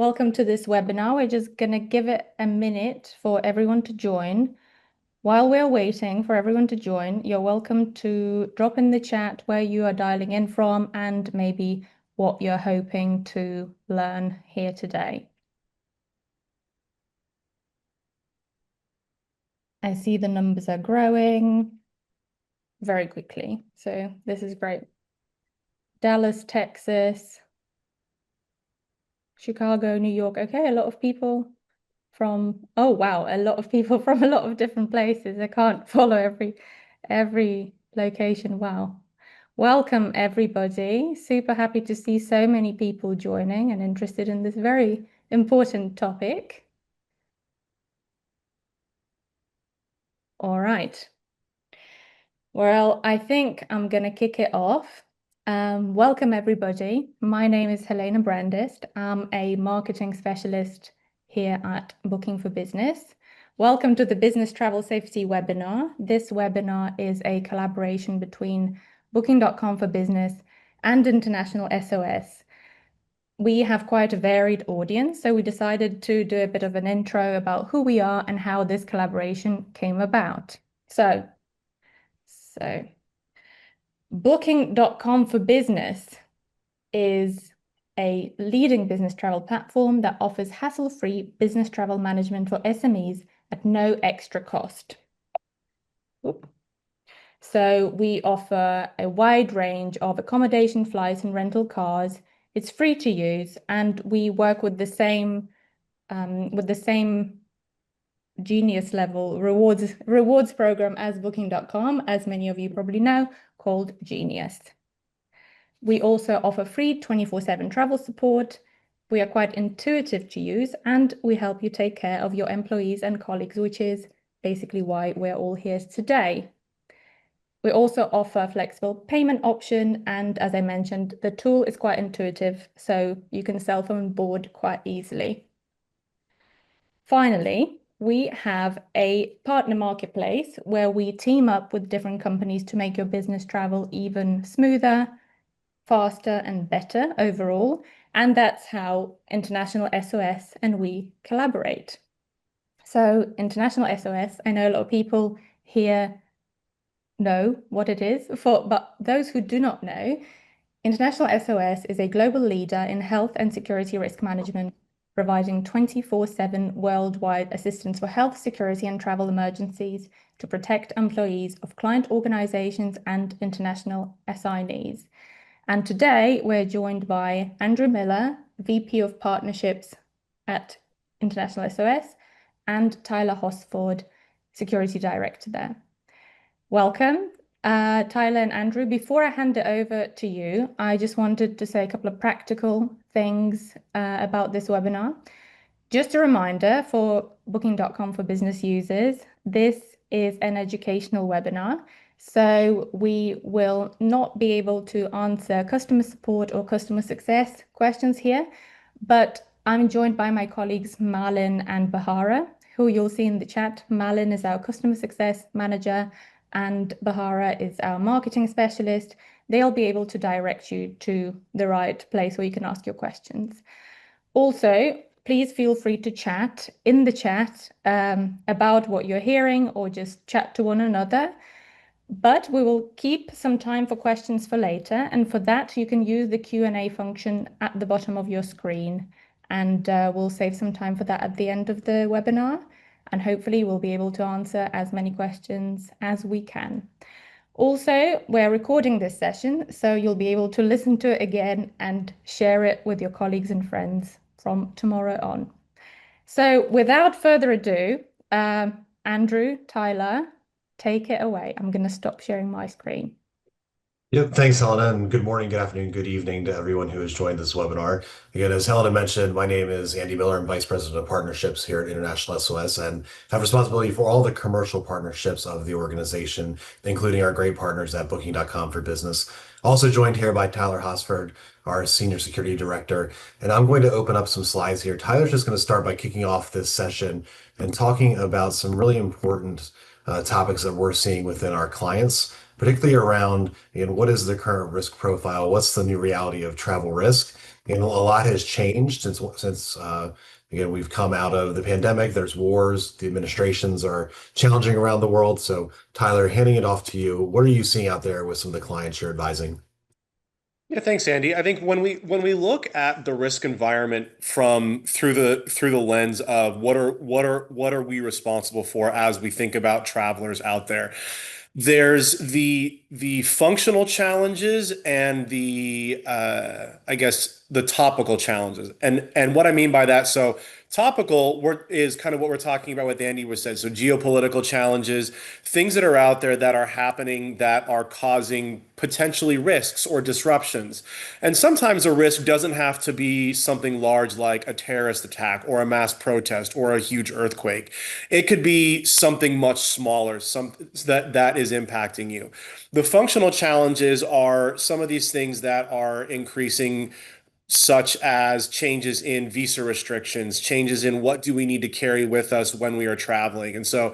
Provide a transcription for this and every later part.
Welcome to this webinar. We're just going to give it a minute for everyone to join. While we're waiting for everyone to join, you're welcome to drop in the chat where you are dialing in from and maybe what you're hoping to learn here today. I see the numbers are growing very quickly, so this is great. Dallas, Texas, Chicago, New York. Okay, a lot of people from, oh wow, a lot of people from a lot of different places. I can't follow every location. Wow. Welcome everybody. Super happy to see so many people joining and interested in this very important topic. All right. Well, I think I'm going to kick it off. Welcome, everybody. My name is Helena Brandist. I'm a marketing specialist here at Booking for Business. Welcome to the Business Travel Safety webinar. This webinar is a collaboration between Booking.com for Business and International SOS. We have quite a varied audience, so we decided to do a bit of an intro about who we are and how this collaboration came about. So Booking.com for Business is a leading business travel platform that offers hassle-free business travel management for SMEs at no extra cost. So we offer a wide range of accommodation, flights, and rental cars. It's free to use, and we work with the same genius level rewards program as Booking.com, as many of you probably know, called Genius. We also offer free 24/7 travel support. We are quite intuitive to use, and we help you take care of your employees and colleagues, which is basically why we're all here today. We also offer flexible payment option, and as I mentioned, the tool is quite intuitive, so you can self-on board quite easily. Finally, we have a partner marketplace where we team up with different companies to make your business travel even smoother, faster, and better overall. And that's how International SOS and we collaborate. So International SOS, I know a lot of people here know what it is, but those who do not know, International SOS is a global leader in health and security risk management, providing 24/7 worldwide assistance for health, security, and travel emergencies to protect employees of client organizations and international assignees. And today we're joined by Andrew Miller, VP of Partnerships at International SOS, and Tyler Hosford, Security Director there. Welcome, Tyler and Andrew. Before I hand it over to you, I just wanted to say a couple of practical things about this webinar. Just a reminder for Booking.com for business users, this is an educational webinar, so we will not be able to answer customer support or customer success questions here, but I'm joined by my colleagues Malin and Bahara, who you'll see in the chat. Malin is our customer success manager and Bahara is our marketing specialist. They'll be able to direct you to the right place where you can ask your questions. Also, please feel free to chat in the chat about what you're hearing or just chat to one another. But we will keep some time for questions for later. And for that, you can use the Q&A function at the bottom of your screen. And we'll save some time for that at the end of the webinar. And hopefully we'll be able to answer as many questions as we can. Also, we're recording this session, so you'll be able to listen to it again and share it with your colleagues and friends from tomorrow on. So without further ado, Andrew, Tyler, take it away. I'm going to stop sharing my screen. Yep, thanks, Helena, and good morning, good afternoon, good evening to everyone who has joined this webinar. Again, as Helena mentioned, my name is Andy Miller. I'm Vice President of Partnerships here at International SOS and have responsibility for all the commercial partnerships of the organization, including our great partners at Booking.com for Business. Also joined here by Tyler Hosford, our Senior Security Director, and I'm going to open up some slides here. Tyler's just going to start by kicking off this session and talking about some really important topics that we're seeing within our clients particularly around, what is the current risk profile? What's the new reality of travel risk? A lot has changed since again, we've come out of the pandemic. There's wars. The administrations are challenging around the world. So, Tyler, handing it off to you. What are you seeing out there with some of the clients you're advising? Yeah, thanks, Andy. I think when we look at the risk environment from through the lens of what are we responsible for as we think about travelers out there, there's the functional challenges and the I guess the topical challenges. And what I mean by that, so topical is kind of what we're talking about what Andy was said. So geopolitical challenges, things that are out there that are happening that are causing potentially risks or disruptions. And sometimes a risk doesn't have to be something large like a terrorist attack or a mass protest or a huge earthquake. It could be something much smaller, some that is impacting you. The functional challenges are some of these things that are increasing, such as changes in visa restrictions, changes in what do we need to carry with us when we are traveling. And so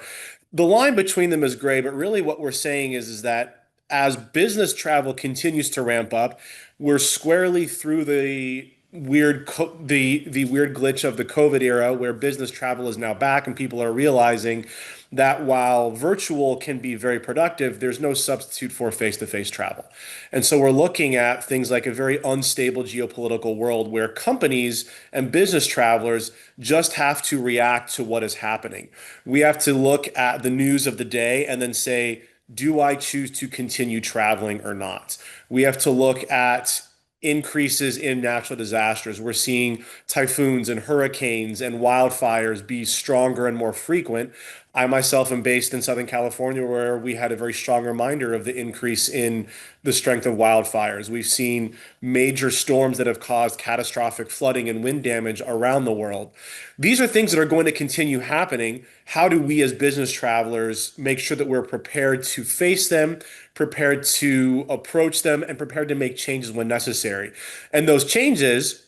the line between them is gray, but really what we're saying is that as business travel continues to ramp up, we're squarely through the weird glitch of the COVID era where business travel is now back and people are realizing that while virtual can be very productive, there's no substitute for face-to-face travel. And so we're looking at things like a very unstable geopolitical world where companies and business travelers just have to react to what is happening. We have to look at the news of the day and then say, do I choose to continue traveling or not? We have to look at increases in natural disasters. We're seeing typhoons and hurricanes and wildfires be stronger and more frequent. I myself am based in Southern California, where we had a very strong reminder of the increase in the strength of wildfires. We've seen major storms that have caused catastrophic flooding and wind damage around the world. These are things that are going to continue happening. How do we as business travelers make sure that we're prepared to face them, prepared to approach them, and prepared to make changes when necessary? And those changes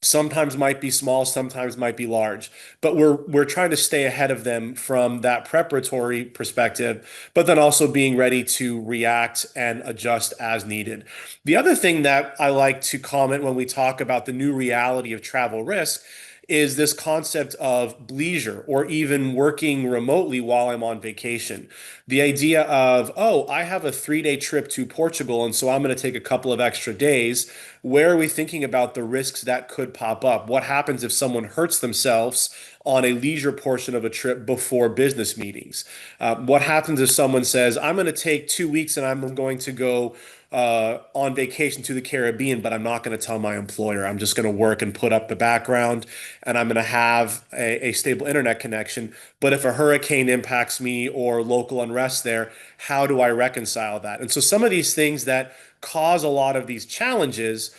sometimes might be small, sometimes might be large, but we're trying to stay ahead of them from that preparatory perspective, but then also being ready to react and adjust as needed. The other thing that I like to comment when we talk about the new reality of travel risk is this concept of leisure or even working remotely while I'm on vacation. The idea of, oh, I have a 3 day trip to Portugal, and so I'm going to take a couple of extra days. Where are we thinking about the risks that could pop up? What happens if someone hurts themselves on a leisure portion of a trip before business meetings? What happens if someone says, I'm going to take 2 weeks and I'm going to go on vacation to the Caribbean, but I'm not going to tell my employer. I'm just going to work and put up the background, and I'm going to have a stable internet connection. But if a hurricane impacts me or local unrest there, how do I reconcile that? And so some of these things that cause a lot of these challenges,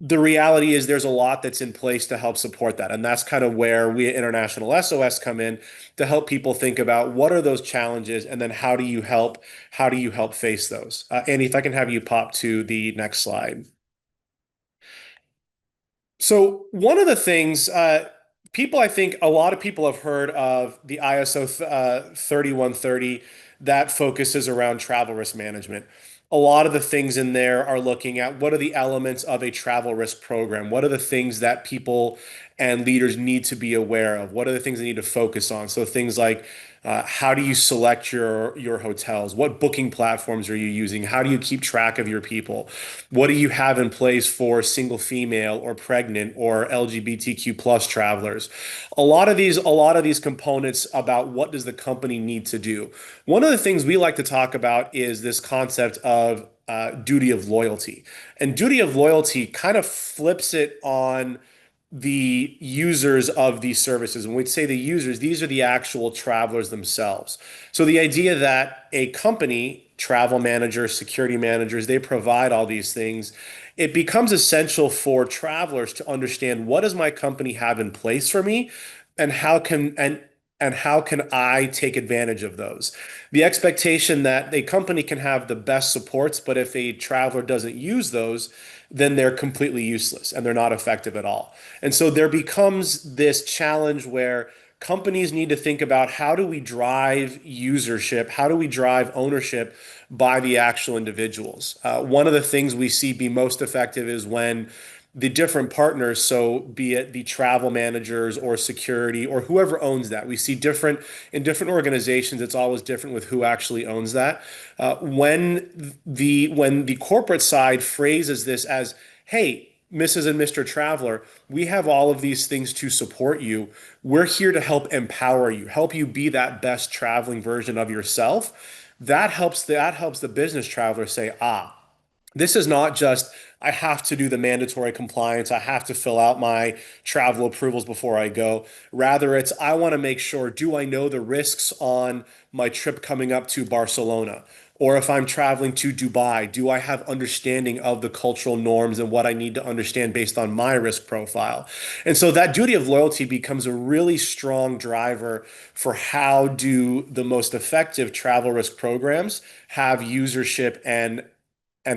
the reality is there's a lot that's in place to help support that. And that's kind of where we at International SOS come in to help people think about what are those challenges and then how do you help face those. Andy, if I can have you pop to the next slide. So one of the things, I think a lot of people have heard of the ISO 3130 that focuses around travel risk management. A lot of the things in there are looking at what are the elements of a travel risk program? What are the things that people and leaders need to be aware of? What are the things they need to focus on? So things like how do you select your hotels? What booking platforms are you using? How do you keep track of your people? What do you have in place for single female or pregnant or LGBTQ plus travelers? A lot of these components about what does the company need to do. One of the things we like to talk about is this concept of duty of loyalty. And duty of loyalty kind of flips it on the users of these services. When we say the users, these are the actual travelers themselves. So the idea that a company, travel managers, security managers, they provide all these things, it becomes essential for travelers to understand what does my company have in place for me and how can I take advantage of those? The expectation that a company can have the best supports, but if a traveler doesn't use those, then they're completely useless and they're not effective at all. And so there becomes this challenge where companies need to think about how do we drive usership, how do we drive ownership by the actual individuals. One of the things we see be most effective is when the different partners, so be it the travel managers or security or whoever owns that, we see different in different organizations. It's always different with who actually owns that. When the corporate side phrases this as, "Hey, Mrs. and Mr. Traveler, we have all of these things to support you. We're here to help empower you, help you be that best traveling version of yourself." That helps the business traveler say, this is not just I have to do the mandatory compliance, I have to fill out my travel approvals before I go. Rather, it's I want to make sure, do I know the risks on my trip coming up to Barcelona? Or if I'm traveling to Dubai, do I have understanding of the cultural norms and what I need to understand based on my risk profile? And so that duty of loyalty becomes a really strong driver for how do the most effective travel risk programs have usership and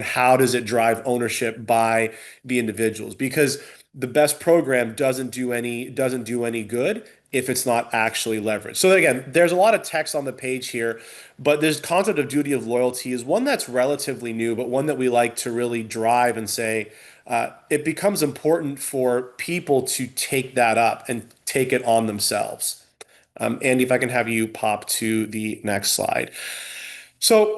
how does it drive ownership by the individuals, because the best program doesn't do any good if it's not actually leveraged. So again, there's a lot of text on the page here, but this concept of duty of loyalty is one that's relatively new, but one that we like to really drive and say it becomes important for people to take that up and take it on themselves. Andy, if I can have you pop to the next slide. So,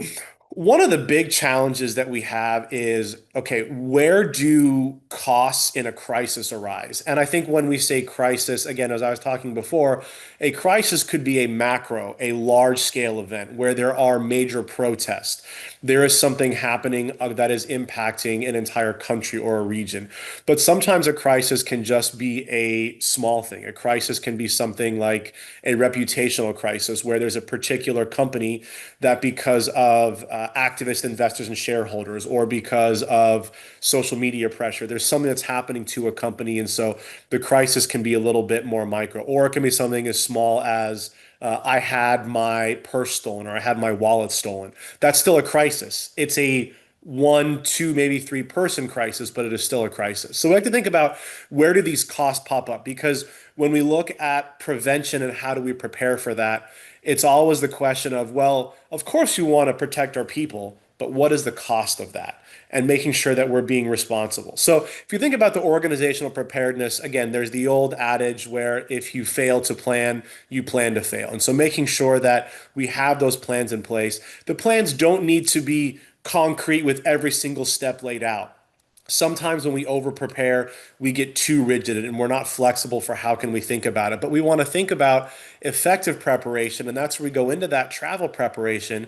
one of the big challenges that we have is, okay, where do costs in a crisis arise? And I think when we say crisis, again, as I was talking before, a crisis could be a macro, a large scale event where there are major protests. There is something happening that is impacting an entire country or a region. But sometimes a crisis can just be a small thing. A crisis can be something like a reputational crisis where there's a particular company that, because of activist investors and shareholders, or because of social media pressure, there's something that's happening to a company. And so the crisis can be a little bit more micro, or it can be something as small as I had my purse stolen or I had my wallet stolen. That's still a crisis. It's a one, two, maybe three-person crisis, but it is still a crisis. So we like to think about where do these costs pop up? Because when we look at prevention and how do we prepare for that, it's always the question of, well, of course you want to protect our people, but what is the cost of that? And making sure that we're being responsible. So if you think about the organizational preparedness, again, there's the old adage where if you fail to plan, you plan to fail. And so making sure that we have those plans in place. The plans don't need to be concrete with every single step laid out. Sometimes when we over prepare, we get too rigid and we're not flexible for how can we think about it. But we want to think about effective preparation, and that's where we go into that travel preparation.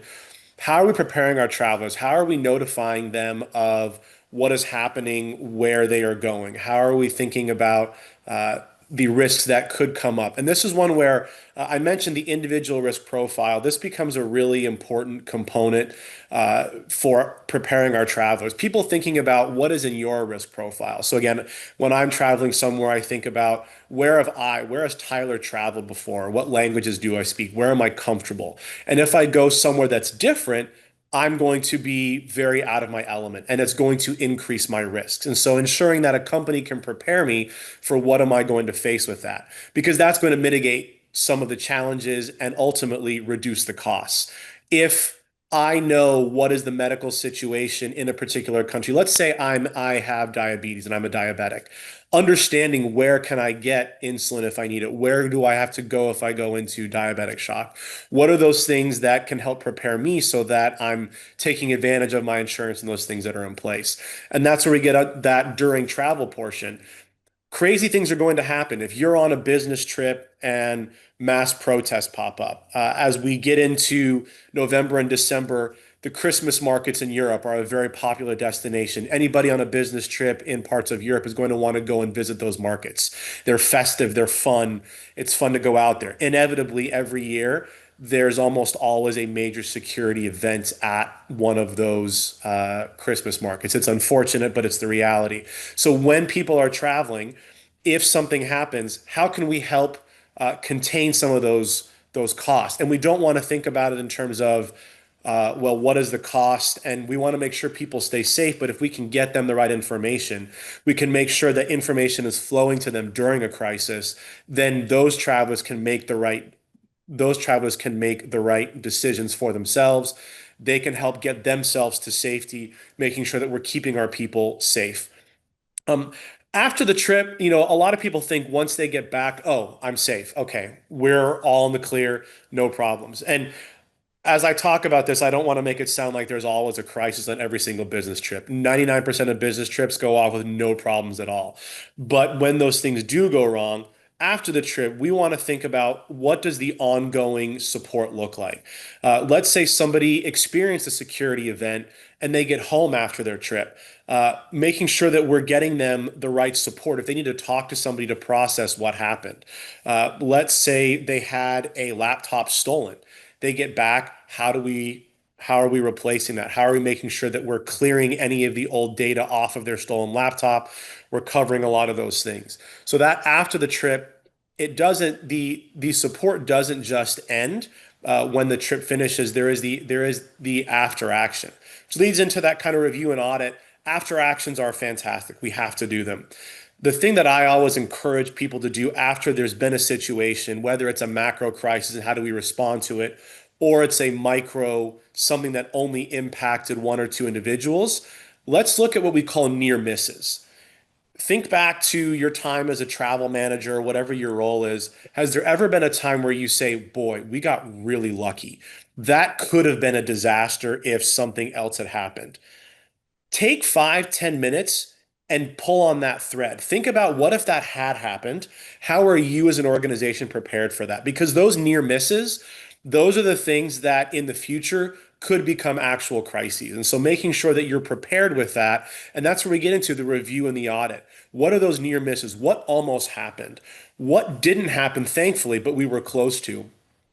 How are we preparing our travelers? How are we notifying them of what is happening, where they are going? How are we thinking about the risks that could come up? And this is one where I mentioned the individual risk profile. This becomes a really important component for preparing our travelers. People thinking about what is in your risk profile. So again, when I'm traveling somewhere, I think about where has Tyler traveled before? What languages do I speak? Where am I comfortable? And if I go somewhere that's different, I'm going to be very out of my element and it's going to increase my risks. And so ensuring that a company can prepare me for what am I going to face with that, because that's going to mitigate some of the challenges and ultimately reduce the costs. If I know what is the medical situation in a particular country, let's say I have diabetes and I'm a diabetic, understanding where can I get insulin if I need it? Where do I have to go if I go into diabetic shock? What are those things that can help prepare me so that I'm taking advantage of my insurance and those things that are in place? And that's where we get at that during travel portion. Crazy things are going to happen if you're on a business trip and mass protests pop up. As we get into November and December, the Christmas markets in Europe are a very popular destination. Anybody on a business trip in parts of Europe is going to want to go and visit those markets. They're festive, they're fun. It's fun to go out there. Inevitably, every year, there's almost always a major security event at one of those Christmas markets. It's unfortunate, but it's the reality. So when people are traveling, if something happens, how can we help contain some of those costs? And we don't want to think about it in terms of well, what is the cost? And we want to make sure people stay safe. But if we can get them the right information, we can make sure that information is flowing to them during a crisis, then those travelers can make the right decisions for themselves. They can help get themselves to safety, making sure that we're keeping our people safe. Um, After the trip, a lot of people think once they get back, oh, I'm safe. Okay, we're all in the clear, no problems. And as I talk about this, I don't want to make it sound like there's always a crisis on every single business trip. 99% of business trips go off with no problems at all. But when those things do go wrong, after the trip, we want to think about what does the ongoing support look like. Let's say somebody experienced a security event and they get home after their trip. Making sure that we're getting them the right support if they need to talk to somebody to process what happened. Let's say they had a laptop stolen. They get back. How are we replacing that? How are we making sure that we're clearing any of the old data off of their stolen laptop? We're covering a lot of those things. So that after the trip, the support doesn't just end when the trip finishes. There is the after action, which leads into that kind of review and audit. After actions are fantastic. We have to do them. The thing that I always encourage people to do after there's been a situation, whether it's a macro crisis and how do we respond to it, or it's a micro, something that only impacted one or two individuals, let's look at what we call near misses. Think back to your time as a travel manager, whatever your role is. Has there ever been a time where you say, boy, we got really lucky? That could have been a disaster if something else had happened. Take 5, 10 minutes and pull on that thread. Think about what if that had happened? How are you as an organization prepared for that? Because those near misses, those are the things that in the future could become actual crises. And so making sure that you're prepared with that. And that's where we get into the review and the audit. What are those near misses? What almost happened? What didn't happen, thankfully, but we were close to?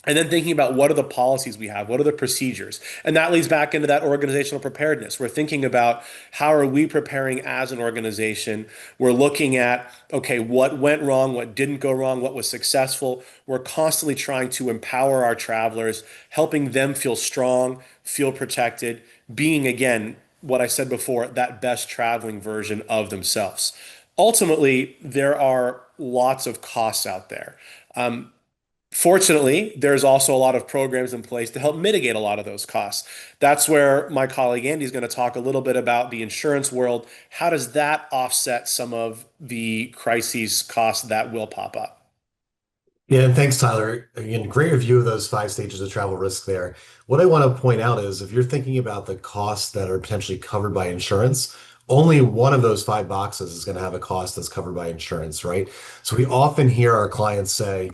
And then thinking about what are the policies we have, what are the procedures, and that leads back into that organizational preparedness. We're thinking about how are we preparing as an organization. We're looking at, okay, what went wrong, what didn't go wrong, what was successful. We're constantly trying to empower our travelers, helping them feel strong, feel protected, being, again, what I said before, that best traveling version of themselves. Ultimately, there are lots of costs out there. Fortunately, there's also a lot of programs in place to help mitigate a lot of those costs. That's where my colleague Andy is going to talk a little bit about the insurance world. How does that offset some of the crises costs that will pop up? Yeah, and thanks, Tyler. Again, great review of those 5 stages of travel risk there. What I want to point out is if you're thinking about the costs that are potentially covered by insurance, only one of those 5 boxes is going to have a cost that's covered by insurance, right? So we often hear our clients say,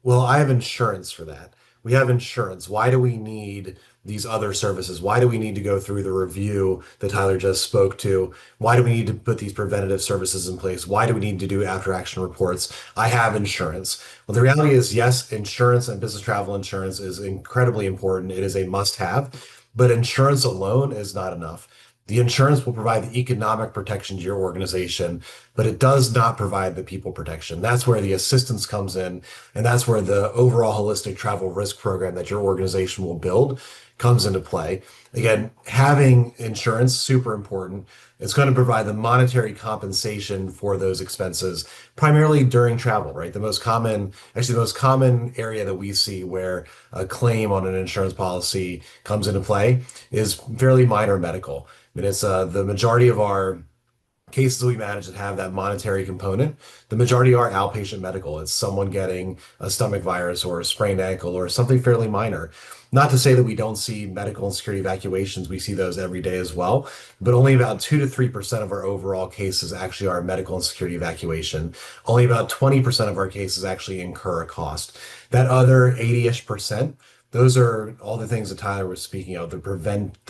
well, I have insurance for that. We have insurance. Why do we need these other services? Why do we need to go through the review that Tyler just spoke to? Why do we need to put these preventative services in place? Why do we need to do after action reports? I have insurance. Well, the reality is, yes, insurance and business travel insurance is incredibly important. It is a must have, but insurance alone is not enough. The insurance will provide the economic protection to your organization, but it does not provide the people protection. That's where the assistance comes in, and that's where the overall holistic travel risk program that your organization will build comes into play. Again, having insurance, super important. It's going to provide the monetary compensation for those expenses, primarily during travel, right? Actually, the most common area that we see where a claim on an insurance policy comes into play is fairly minor medical. I mean, it's the majority of our cases we manage that have that monetary component, the majority are outpatient medical. It's someone getting a stomach virus or a sprained ankle or something fairly minor. Not to say that we don't see medical and security evacuations, we see those every day as well, but only about 2 to 3% of our overall cases actually are medical and security evacuation. Only about 20% of our cases actually incur a cost. That other 80-ish percent, those are all the things that Tyler was speaking of, the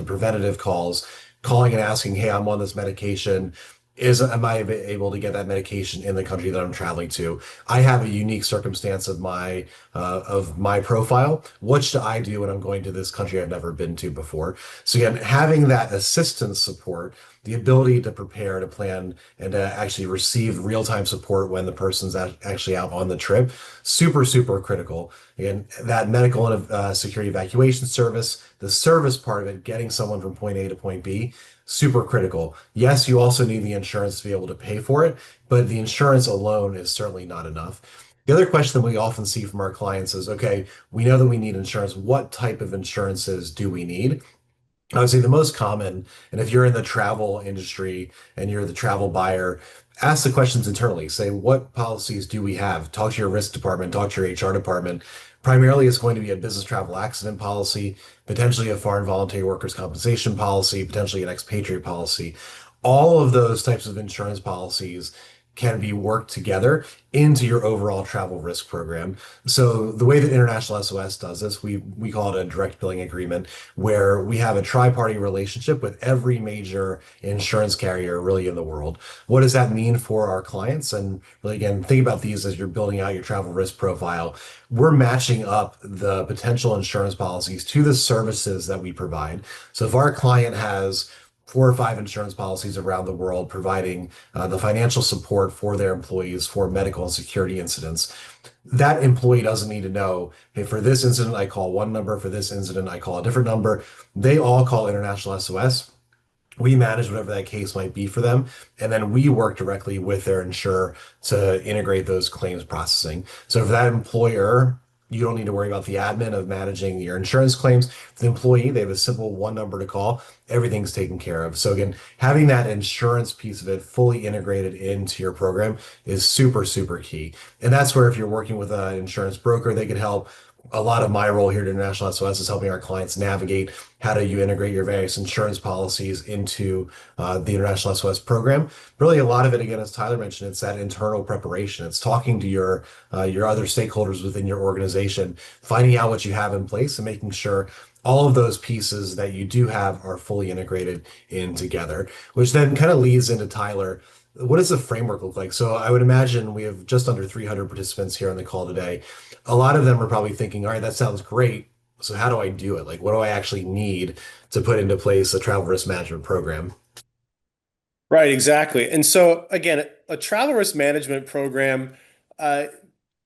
preventative calls, calling and asking, hey, I'm on this medication. am I able to get that medication in the country that I'm traveling to? I have a unique circumstance of my profile. What should I do when I'm going to this country I've never been to before? So again, having that assistance support, the ability to prepare, to plan, and to actually receive real-time support when the person's actually out on the trip, super critical. Again, that medical and security evacuation service, the service part of it, getting someone from point A to point B, super critical. Yes, you also need the insurance to be able to pay for it, but the insurance alone is certainly not enough. The other question that we often see from our clients is, okay, we know that we need insurance. What type of insurances do we need? I would say the most common, and if you're in the travel industry and you're the travel buyer, ask the questions internally. Say, what policies do we have? Talk to your risk department, talk to your HR department. Primarily, it's going to be a business travel accident policy, potentially a foreign voluntary workers' compensation policy, potentially an expatriate policy. All of those types of insurance policies can be worked together into your overall travel risk program. So the way that International SOS does this, we call it a direct billing agreement, where we have a tri-party relationship with every major insurance carrier really in the world. What does that mean for our clients? And really, again, think about these as you're building out your travel risk profile. We're matching up the potential insurance policies to the services that we provide. So if our client has 4 or 5 insurance policies around the world providing the financial support for their employees for medical and security incidents, that employee doesn't need to know, hey, for this incident, I call one number, for this incident, I call a different number. They all call International SOS. We manage whatever that case might be for them, and then we work directly with their insurer to integrate those claims processing. So for that employer, you don't need to worry about the admin of managing your insurance claims. For the employee, they have a simple one number to call. Everything's taken care of. So again, having that insurance piece of it fully integrated into your program is super key. And that's where if you're working with an insurance broker, they can help. A lot of my role here at International SOS is helping our clients navigate how do you integrate your various insurance policies into the International SOS program. Really, a lot of it, again, as Tyler mentioned, it's that internal preparation. It's talking to your other stakeholders within your organization, finding out what you have in place, and making sure all of those pieces that you do have are fully integrated in together. Which then kind of leads into Tyler. What does the framework look like? So I would imagine we have just under 300 participants here on the call today. A lot of them are probably thinking, all right, that sounds great. So how do I do it? Like, what do I actually need to put into place a travel risk management program? Right, exactly. And so again, a travel risk management program, uh,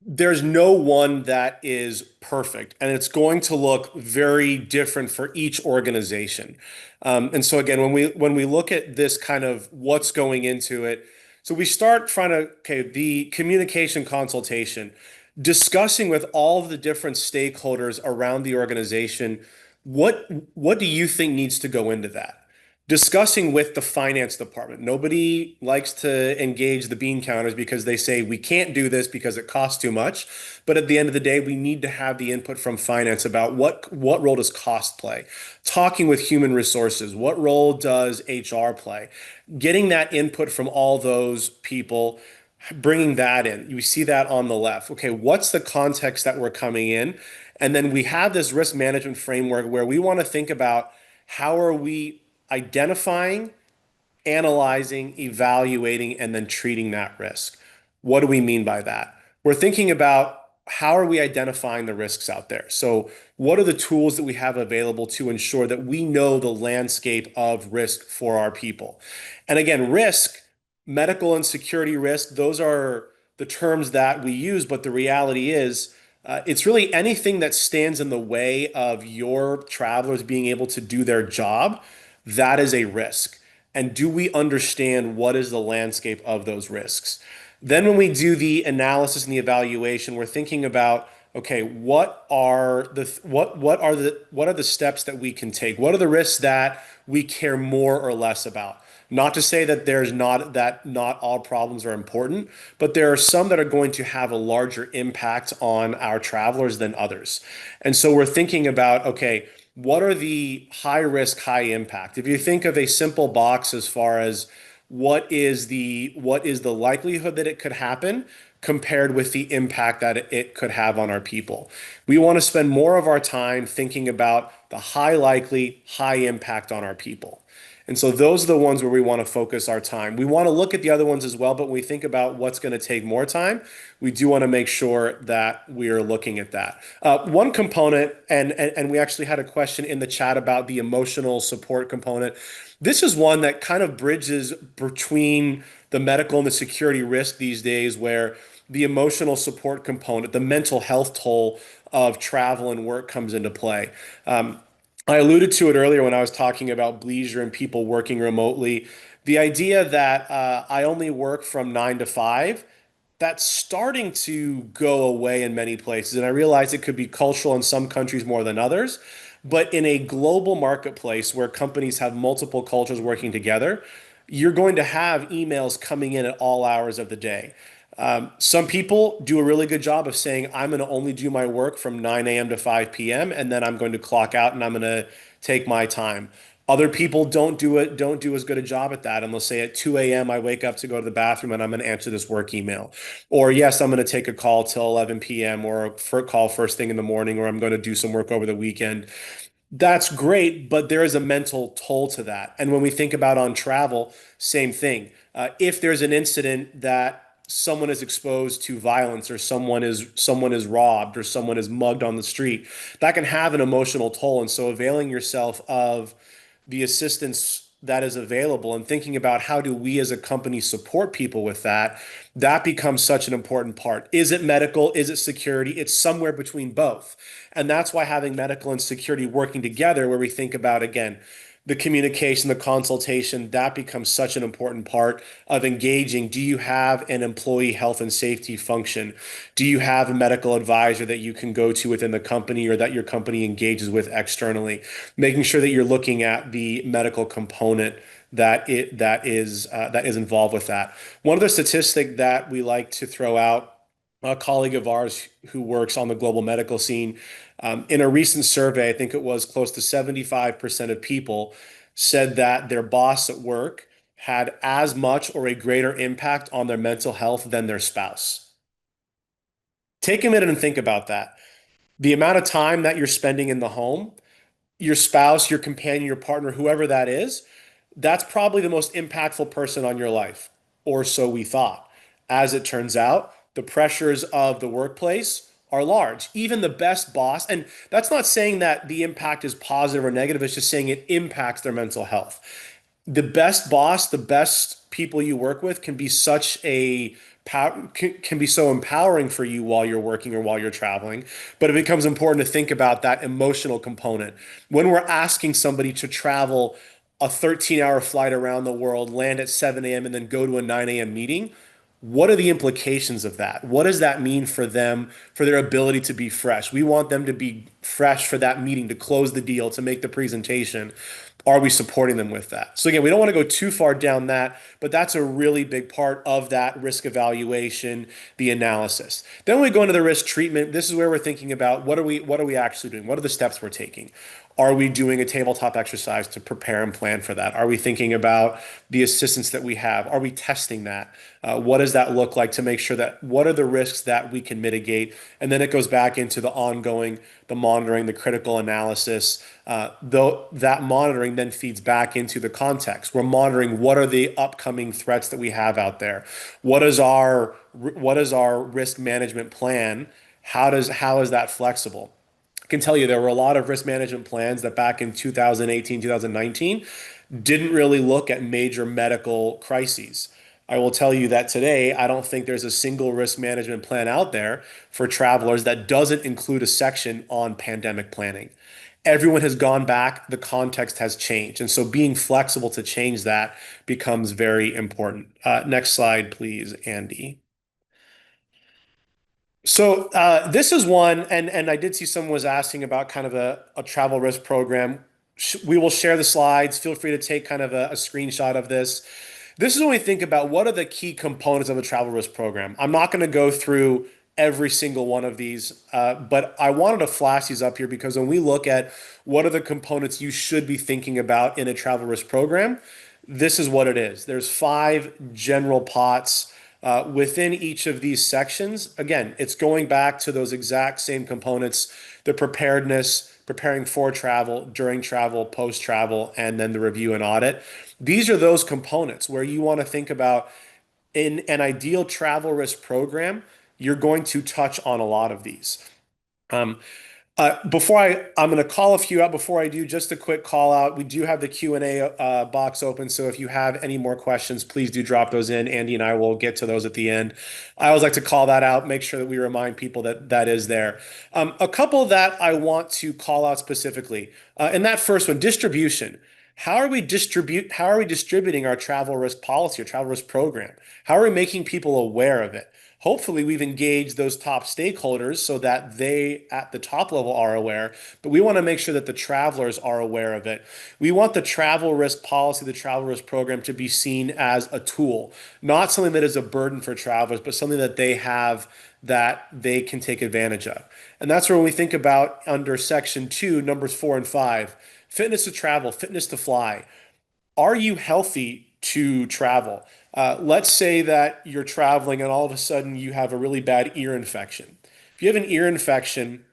there's no one that is perfect, and it's going to look very different for each organization. And so again, when we look at this kind of what's going into it, so we start trying to, okay, the communication consultation, discussing with all of the different stakeholders around the organization, what do you think needs to go into that? Discussing with the finance department. Nobody likes to engage the bean counters because they say we can't do this because it costs too much. But at the end of the day, we need to have the input from finance about what role does cost play. Talking with human resources, what role does HR play? Getting that input from all those people, bringing that in. You see that on the left. Okay, what's the context that we're coming in? And then we have this risk management framework where we want to think about how are we identifying, analyzing, evaluating, and then treating that risk. What do we mean by that? We're thinking about how are we identifying the risks out there? So, what are the tools that we have available to ensure that we know the landscape of risk for our people? And again, risk, medical and security risk, those are the terms that we use, but the reality is, it's really anything that stands in the way of your travelers being able to do their job. That is a risk. And do we understand what is the landscape of those risks? Then, when we do the analysis and the evaluation, we're thinking about, okay, what are the steps that we can take? What are the risks that we care more or less about? Not to say that not all problems are important, but there are some that are going to have a larger impact on our travelers than others. And so we're thinking about, okay, what are the high risk, high impact? If you think of a simple box as far as what is the likelihood that it could happen compared with the impact that it could have on our people. We want to spend more of our time thinking about the high likely, high impact on our people. And so those are the ones where we want to focus our time. We want to look at the other ones as well, but when we think about what's going to take more time, we do want to make sure that we are looking at that. One component, and we actually had a question in the chat about the emotional support component. This is one that kind of bridges between the medical and the security risk these days, where the emotional support component, the mental health toll of travel and work comes into play. I alluded to it earlier when I was talking about bleisure and people working remotely. The idea that I only work from 9 to 5, that's starting to go away in many places. And I realize it could be cultural in some countries more than others. But in a global marketplace where companies have multiple cultures working together, you're going to have emails coming in at all hours of the day. Some people do a really good job of saying, I'm going to only do my work from 9 a.m. to 5 p.m. and then I'm going to clock out and I'm going to take my time. Other people don't do as good a job at that. And they'll say at 2 a.m. I wake up to go to the bathroom and I'm going to answer this work email. Or yes, I'm going to take a call till 11 p.m. or a call first thing in the morning, or I'm going to do some work over the weekend. That's great, but there is a mental toll to that. And when we think about on travel, same thing. If there's an incident that someone is exposed to violence, or someone is robbed, or someone is mugged on the street, that can have an emotional toll. And so availing yourself of the assistance that is available and thinking about how do we as a company support people with that, that becomes such an important part. Is it medical? Is it security? It's somewhere between both. And that's why having medical and security working together, where we think about, again, the communication, the consultation, that becomes such an important part of engaging. Do you have an employee health and safety function? Do you have a medical advisor that you can go to within the company, or that your company engages with externally? Making sure that you're looking at the medical component that is involved with that. One other statistic that we like to throw out, a colleague of ours who works on the global medical scene, in a recent survey, I think it was close to 75% of people said that their boss at work had as much or a greater impact on their mental health than their spouse. Take a minute and think about that. The amount of time that you're spending in the home, your spouse, your companion, your partner, whoever that is, that's probably the most impactful person on your life, or so we thought. As it turns out, the pressures of the workplace are large. Even the best boss, and that's not saying that the impact is positive or negative, it's just saying it impacts their mental health. The best boss, the best people you work with can be such a can be so empowering for you while you're working or while you're traveling. But it becomes important to think about that emotional component. When we're asking somebody to travel a 13-hour flight around the world, land at 7 a.m., and then go to a 9 a.m. meeting, what are the implications of that? What does that mean for them, for their ability to be fresh? We want them to be fresh for that meeting, to close the deal, to make the presentation. Are we supporting them with that? So again, we don't want to go too far down that, but that's a really big part of that risk evaluation, the analysis. Then when we go into the risk treatment, this is where we're thinking about what are we actually doing? What are the steps we're taking? Are we doing a tabletop exercise to prepare and plan for that? Are we thinking about the assistance that we have? Are we testing that? What does that look like to make sure that what are the risks that we can mitigate? And then it goes back into the ongoing, the monitoring, the critical analysis. Though that monitoring then feeds back into the context. We're monitoring what are the upcoming threats that we have out there. What is our risk management plan? How is that flexible? Can tell you there were a lot of risk management plans that back in 2018, 2019 didn't really look at major medical crises. I will tell you that today, I don't think there's a single risk management plan out there for travelers that doesn't include a section on pandemic planning. Everyone has gone back, the context has changed. And so being flexible to change that becomes very important. Next slide, please, Andy. So this is one, and I did see someone was asking about kind of a travel risk program. We will share the slides. Feel free to take kind of a screenshot of this. This is when we think about what are the key components of a travel risk program. I'm not going to go through every single one of these, but I wanted to flash these up here because when we look at what are the components you should be thinking about in a travel risk program, this is what it is. There's 5 general pots. Within each of these sections, again, it's going back to those exact same components: the preparedness, preparing for travel, during travel, post travel, and then the review and audit. These are those components where you want to think about in an ideal travel risk program, you're going to touch on a lot of these. Um, I'm going to call a few out. Before I do, just a quick call out. We do have the Q&A box open, so if you have any more questions, please do drop those in. Andy and I will get to those at the end. I always like to call that out, make sure that we remind people that that is there. A couple that I want to call out specifically. In that first one, distribution. How are we distributing our travel risk policy or travel risk program? How are we making people aware of it? Hopefully, we've engaged those top stakeholders so that they at the top level are aware, but we want to make sure that the travelers are aware of it. We want the travel risk policy, the travel risk program to be seen as a tool, not something that is a burden for travelers, but something that they have that they can take advantage of. And that's where when we think about under section two, numbers 4 and 5, fitness to travel, fitness to fly. Are you healthy to travel? Let's say that you're traveling and all of a sudden you have a really bad ear infection. If you have an ear infection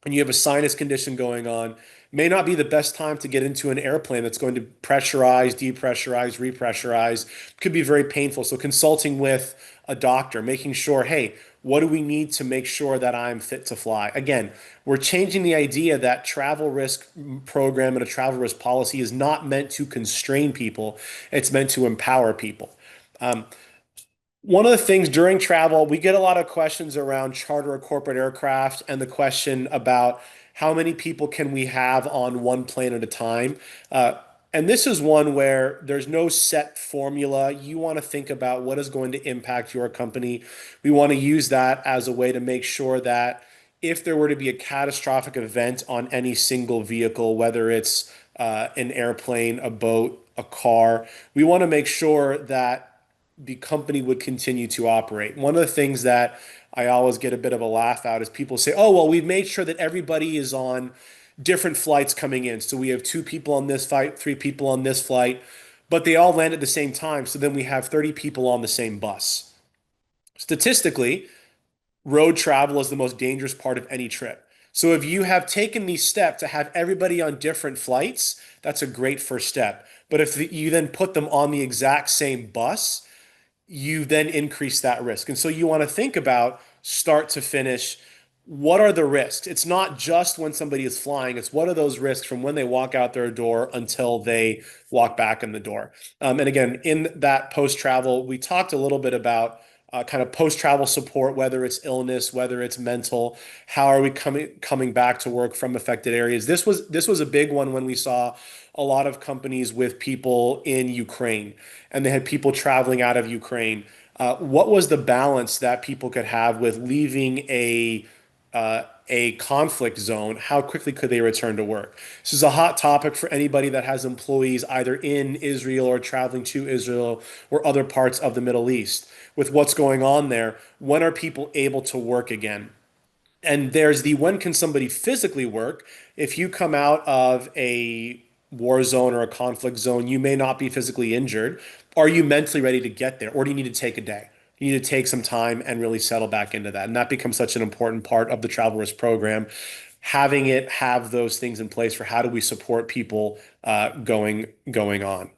and you have a sinus condition going on, may not be the best time to get into an airplane that's going to pressurize, depressurize, repressurize. Could be very painful. So consulting with a doctor, making sure, hey, what do we need to make sure that I'm fit to fly? Again, we're changing the idea that travel risk program and a travel risk policy is not meant to constrain people. It's meant to empower people. Um, One of the things during travel, we get a lot of questions around charter or corporate aircraft and the question about how many people can we have on one plane at a time. Uh, and this is one where there's no set formula. You want to think about what is going to impact your company. We want to use that as a way to make sure that if there were to be a catastrophic event on any single vehicle, whether it's an airplane, a boat, a car, we want to make sure that the company would continue to operate. One of the things that I always get a bit of a laugh out is people say, oh, well, we've made sure that everybody is on different flights coming in. So we have 2 people on this flight, 3 people on this flight, but they all land at the same time. So then we have 30 people on the same bus. Statistically, road travel is the most dangerous part of any trip. So if you have taken the step to have everybody on different flights, that's a great first step. But if you then put them on the exact same bus, you then increase that risk. And so you want to think about start to finish. What are the risks? It's not just when somebody is flying, it's what are those risks from when they walk out their door until they walk back in the door. And again, in that post travel, we talked a little bit about kind of post travel support, whether it's illness, whether it's mental. How are we coming back to work from affected areas? This was a big one when we saw a lot of companies with people in Ukraine and they had people traveling out of Ukraine. What was the balance that people could have with leaving a conflict zone? How quickly could they return to work? This is a hot topic for anybody that has employees either in Israel or traveling to Israel or other parts of the Middle East. With what's going on there, when are people able to work again? And there's the when can somebody physically work? If you come out of a war zone or a conflict zone, you may not be physically injured. Are you mentally ready to get there? Or do you need to take a day? You need to take some time and really settle back into that. And that becomes such an important part of the travel risk program. Having it have those things in place for how do we support people going on.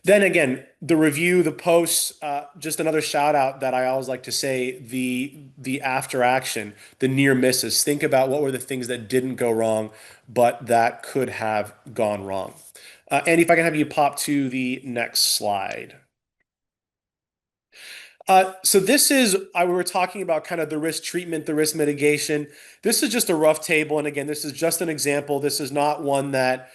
Then again, the review, the posts, just another shout out that I always like to say, the after action, the near misses. Think about what were the things that didn't go wrong, but that could have gone wrong. Andy, if I can have you pop to the next slide. So this is, we were talking about kind of the risk treatment, the risk mitigation. This is just a rough table. And again, this is just an example. This is not one that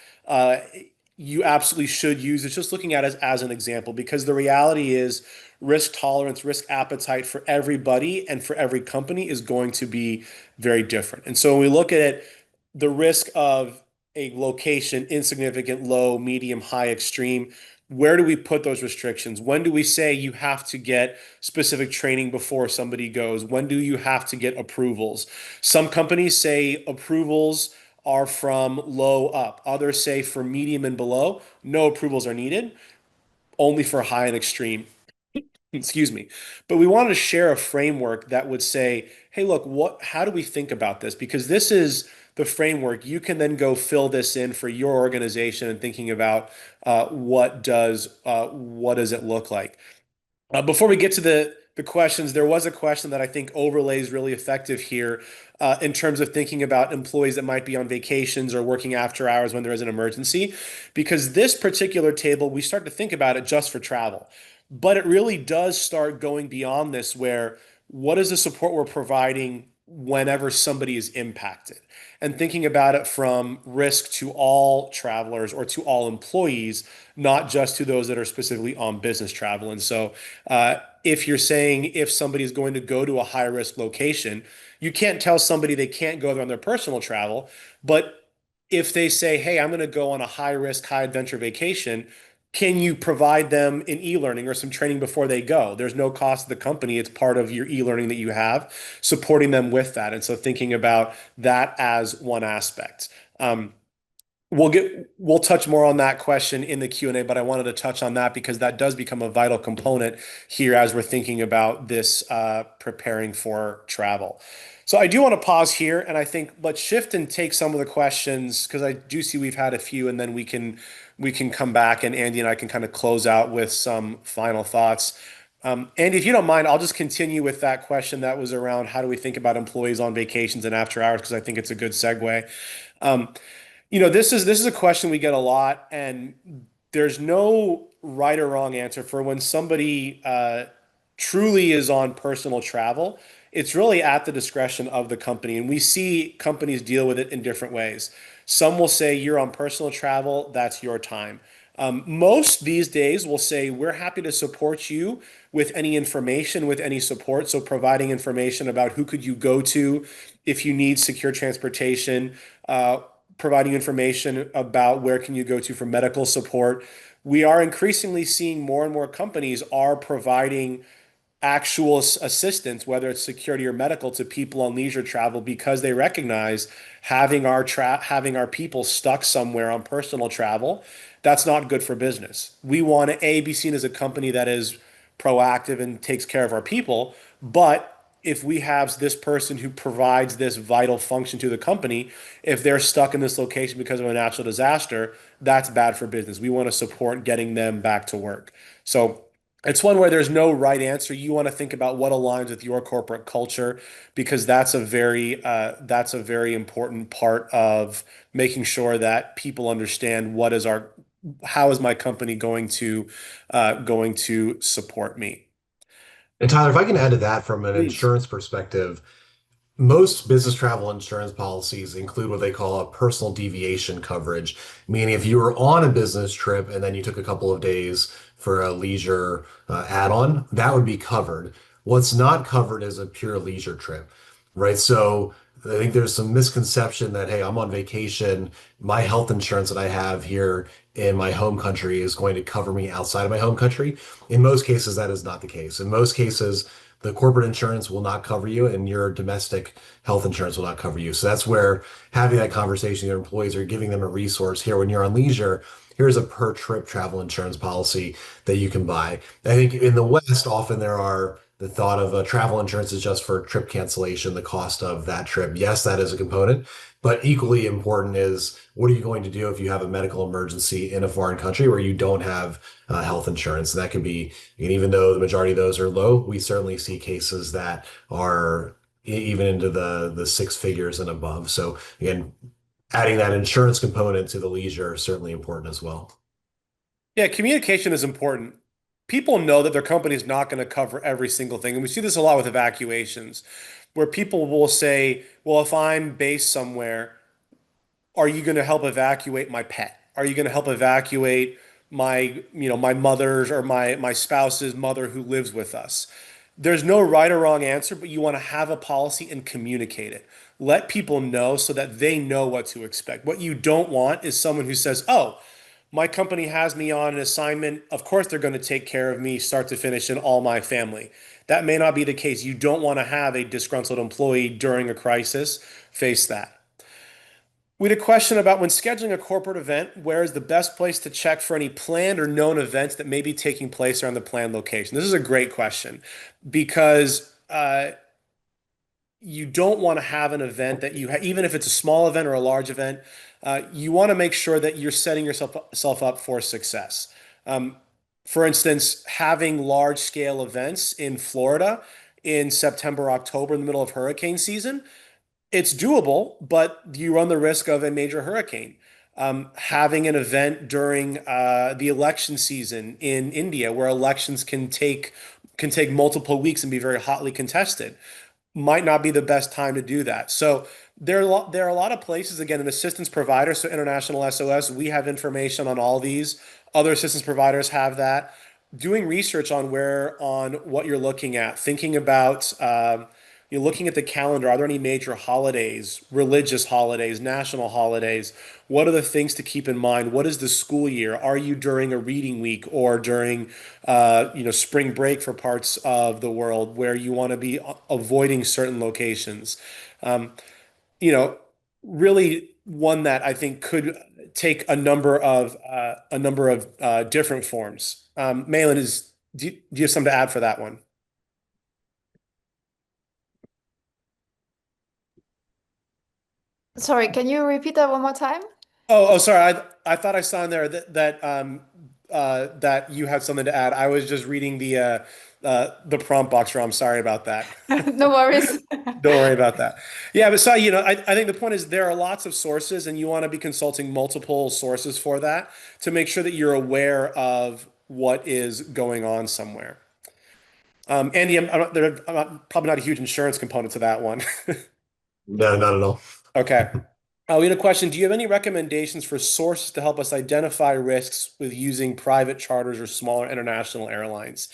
you absolutely should use. It's just looking at it as an example because the reality is risk tolerance, risk appetite for everybody and for every company is going to be very different. And so when we look at it, the risk of a location, insignificant, low, medium, high, extreme, where do we put those restrictions? When do we say you have to get specific training before somebody goes? When do you have to get approvals? Some companies say approvals are from low up. Others say for medium and below, no approvals are needed, only for high and extreme. excuse me, but we wanted to share a framework that would say, hey, look, how do we think about this? Because this is the framework. You can then go fill this in for your organization and thinking about what does it look like. Before we get to the questions, there was a question that I think overlays really effective here in terms of thinking about employees that might be on vacations or working after hours when there is an emergency, because this particular table, we start to think about it just for travel. But it really does start going beyond this, where what is the support we're providing whenever somebody is impacted? And thinking about it from risk to all travelers or to all employees, not just to those that are specifically on business travel. And so, if you're saying if somebody is going to go to a high risk location, you can't tell somebody they can't go there on their personal travel. But if they say, hey, I'm going to go on a high risk, high adventure vacation, can you provide them an e-learning or some training before they go? There's no cost to the company. It's part of your e-learning that you have, supporting them with that. And so thinking about that as one aspect. We'll touch more on that question in the Q&A, but I wanted to touch on that because that does become a vital component here as we're thinking about this preparing for travel. So I do want to pause here, and I think let's shift and take some of the questions because I do see we've had a few, and then we can come back and Andy and I can kind of close out with some final thoughts. Andy, if you don't mind, I'll just continue with that question that was around how do we think about employees on vacations and after hours because I think it's a good segue. Um, this is a question we get a lot, and there's no right or wrong answer for when somebody truly is on personal travel. It's really at the discretion of the company, and we see companies deal with it in different ways. Some will say you're on personal travel, that's your time. Most these days will say we're happy to support you with any information, with any support. So providing information about who could you go to if you need secure transportation, providing information about where can you go to for medical support. We are increasingly seeing more and more companies are providing actual assistance, whether it's security or medical, to people on leisure travel because they recognize having our people stuck somewhere on personal travel, that's not good for business. We want to be seen as a company that is proactive and takes care of our people, but if we have this person who provides this vital function to the company, if they're stuck in this location because of a natural disaster, that's bad for business. We want to support getting them back to work. So it's one where there's no right answer. You want to think about what aligns with your corporate culture because that's a very important part of making sure that people understand how is my company going to support me. And Tyler, if I can add to that from an Please. insurance perspective, most business travel insurance policies include what they call a personal deviation coverage, meaning if you were on a business trip and then you took a couple of days for a leisure add-on, that would be covered. What's not covered is a pure leisure trip, right? So I think there's some misconception that, hey, I'm on vacation. My health insurance that I have here in my home country is going to cover me outside of my home country. In most cases, that is not the case. In most cases, the corporate insurance will not cover you and your domestic health insurance will not cover you. So that's where having that conversation with your employees or giving them a resource here when you're on leisure, here's a per trip travel insurance policy that you can buy. I think in the West, often there are the thought of travel insurance is just for trip cancellation, the cost of that trip. Yes, that is a component, but equally important is what are you going to do if you have a medical emergency in a foreign country where you don't have health insurance? And that could be, and even though the majority of those are low, we certainly see cases that are even into the six figures and above. So again, adding that insurance component to the leisure is certainly important as well. Yeah, communication is important. People know that their company is not going to cover every single thing. And we see this a lot with evacuations, where people will say, well, if I'm based somewhere, are you going to help evacuate my pet? Are you going to help evacuate my mother's or my spouse's mother who lives with us? There's no right or wrong answer, but you want to have a policy and communicate it. Let people know so that they know what to expect. What you don't want is someone who says, "Oh, my company has me on an assignment. Of course, they're going to take care of me start to finish and all my family." That may not be the case. You don't want to have a disgruntled employee during a crisis face that. We had a question about when scheduling a corporate event, where is the best place to check for any planned or known events that may be taking place around the planned location? This is a great question because you don't want to have an event that even if it's a small event or a large event, you want to make sure that you're setting yourself up for success. Um, for instance, having large scale events in Florida in September, October, in the middle of hurricane season, it's doable, but you run the risk of a major hurricane. Having an event during the election season in India, where elections can take multiple weeks and be very hotly contested, might not be the best time to do that. So there are a lot of places, again, an assistance provider, so International SOS, we have information on all these. Other assistance providers have that. Doing research on what you're looking at, thinking about you're looking at the calendar. Are there any major holidays, religious holidays, national holidays? What are the things to keep in mind? What is the school year? Are you during a reading week or during spring break for parts of the world where you want to be avoiding certain locations? Um, you know, really one that I think could take a number of different forms. Malin, do you have something to add for that one? Sorry, can you repeat that one more time? Oh, sorry. I thought I saw in there that you had something to add. I was just reading the prompt box wrong. I'm sorry about that. No worries. Don't worry about that. Yeah, but so I think the point is there are lots of sources, and you want to be consulting multiple sources for that to make sure that you're aware of what is going on somewhere. Andy, probably not a huge insurance component to that one. No, not at all. Okay. We had a question. Do you have any recommendations for sources to help us identify risks with using private charters or smaller international airlines?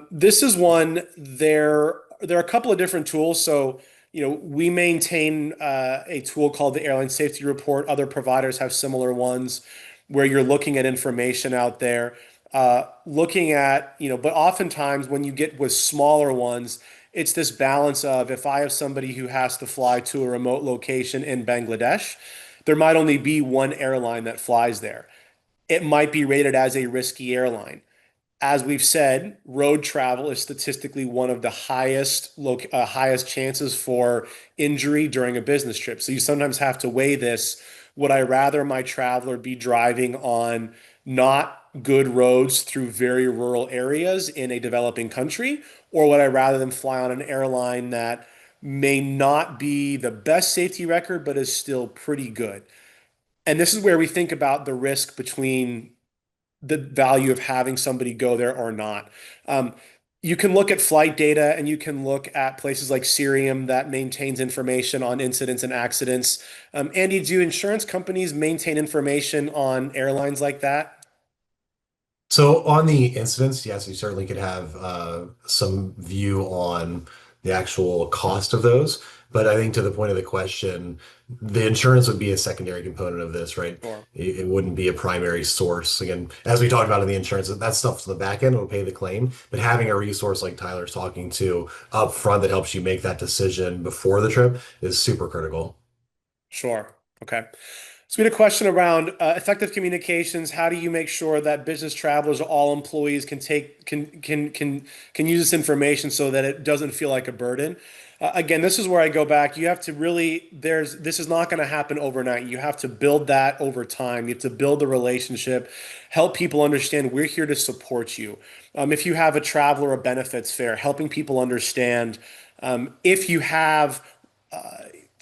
This is one. There are a couple of different tools. So, we maintain a tool called the Airline Safety Report. Other providers have similar ones where you're looking at information out there, but oftentimes when you get with smaller ones, it's this balance of if I have somebody who has to fly to a remote location in Bangladesh, there might only be one airline that flies there. It might be rated as a risky airline. As we've said, road travel is statistically one of the highest chances for injury during a business trip. So you sometimes have to weigh this. Would I rather my traveler be driving on not good roads through very rural areas in a developing country, or would I rather them fly on an airline that may not be the best safety record, but is still pretty good? And this is where we think about the risk between the value of having somebody go there or not. Um, you can look at flight data and you can look at places like Cirium that maintains information on incidents and accidents. Andy, do insurance companies maintain information on airlines like that? So on the incidents, yes, you certainly could have some view on the actual cost of those. But I think to the point of the question, the insurance would be a secondary component of this, right? Sure. It wouldn't be a primary source. Again, as we talked about in the insurance, that stuff's the back end will pay the claim. But having a resource like Tyler's talking to up front that helps you make that decision before the trip is super critical. Sure. Okay. So we had a question around effective communications. How do you make sure that business travelers or all employees can use this information so that it doesn't feel like a burden? Again, this is where I go back. You have to really, this is not going to happen overnight. You have to build that over time. You have to build the relationship, help people understand we're here to support you. If you have a travel or a benefits fair, helping people understand if you have